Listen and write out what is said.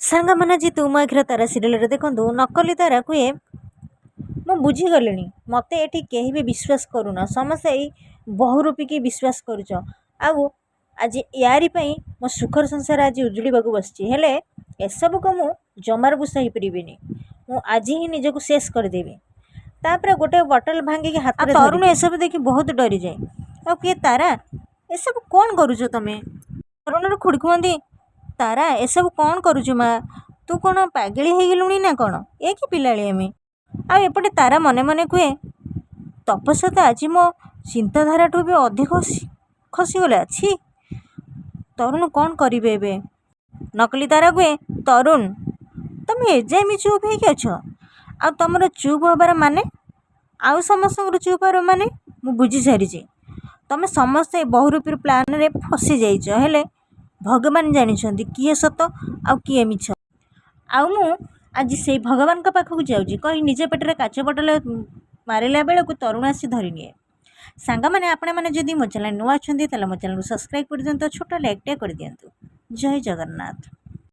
ସାଙ୍ଗ ମାନେ ଆଜି ତୁ ମୋ ଆଖିର ତାରା ସିରିଏଲରେ ଦେଖନ୍ତୁ ନକଲି ତାରା କୁହେ ମୁଁ ବୁଝିଗଲିଣି ମୋତେ ଏଠି କେହି ବି ବିଶ୍ୱାସ କରୁନ, ସମସ୍ତେ ଏଇ ବହୁରୂପୀକି ବିଶ୍ୱାସ କରୁଛ। ଆଉ ଆଜି ୟାରି ପାଇଁ ମୋ ସୁଖର ସଂସାର ଆଜି ଉଜୁଡ଼ିବାକୁ ବସିଛି। ହେଲେ ଏସବୁକୁ ମୁଁ ଜମାରୁ ସହି ପାରିବିନି। ମୁଁ ଆଜି ହିଁ ନିଜକୁ ଶେଷ କରିଦେବି। ତାପରେ ଗୋଟେ ବୋଟଲ ଭାଙ୍ଗିକି ହାତରେ ତରୁଣ ଏସବୁ ଦେଖି ବହୁତ ଡରିଯାଏ। ଆଉ କିଏ ତାରା, ଏସବୁ କ'ଣ କରୁଛ ତମେ? ତରୁଣର ଖୁଡ଼ି କୁହନ୍ତି, ତାରା ଏସବୁ କ'ଣ କରୁଛୁ ମା? ତୁ କ'ଣ ପାଗଳି ହେଇଗଲୁଣି ନା କ'ଣ? ଏ କି ପିଲାଳି ଆମେ। ଆଉ ଏପଟେ ତାରା ମନେ ମନେ କୁହେ, ତପସ୍ୟା ତ ଆଜି ମୋ ଚିନ୍ତାଧାରାଠୁ ବି ଅଧିକ ଖସିଗଲା। ଛି, ତରୁଣ କ'ଣ କରିବେ ଏବେ? ନକଲି ତାରା କୁହେ, ତରୁଣ ତମେ ଏଯାଏଁ ବି ଚୁପ୍ ହେଇକି ଅଛ? ଆଉ ତମର ଚୁପ୍ ହେବାର ମାନେ? ଆଉ ସମସ୍ତଙ୍କର ଚୁପ୍ ହେବାର ମାନେ ମୁଁ ବୁଝିସାରିଛି। ତମେ ସମସ୍ତେ ବହୁରୂପୀର ପ୍ଲାନ୍ରେ ଫସି ଯାଇଛ। ହେଲେ ଭଗବାନ ଜାଣିଛନ୍ତି କିଏ ସତ ଆଉ କିଏ ମିଛ। ଆଉ ମୁଁ ଆଜି ସେଇ ଭଗବାନଙ୍କ ପାଖକୁ ଯାଉଛି କହି ନିଜ ପେଟରେ କାଚ ବୋତଲ ମାରିଲା ବେଳକୁ ତରୁଣ ଆସି ଧରିନିଏ। ସାଙ୍ଗମାନେ ଆପଣମାନେ ଯଦି ମୋ ଚ୍ୟାନେଲ୍ ନୂଆ ଅଛନ୍ତି ତାହେଲେ ମୋ ଚ୍ୟାନେଲକୁ ସବସ୍କ୍ରାଇବ୍ କରିଦିଅନ୍ତୁ, ଛୋଟ ଲାଇକ୍ଟେ କରିଦିଅନ୍ତୁ। ଜୟ ଜଗନ୍ନାଥ।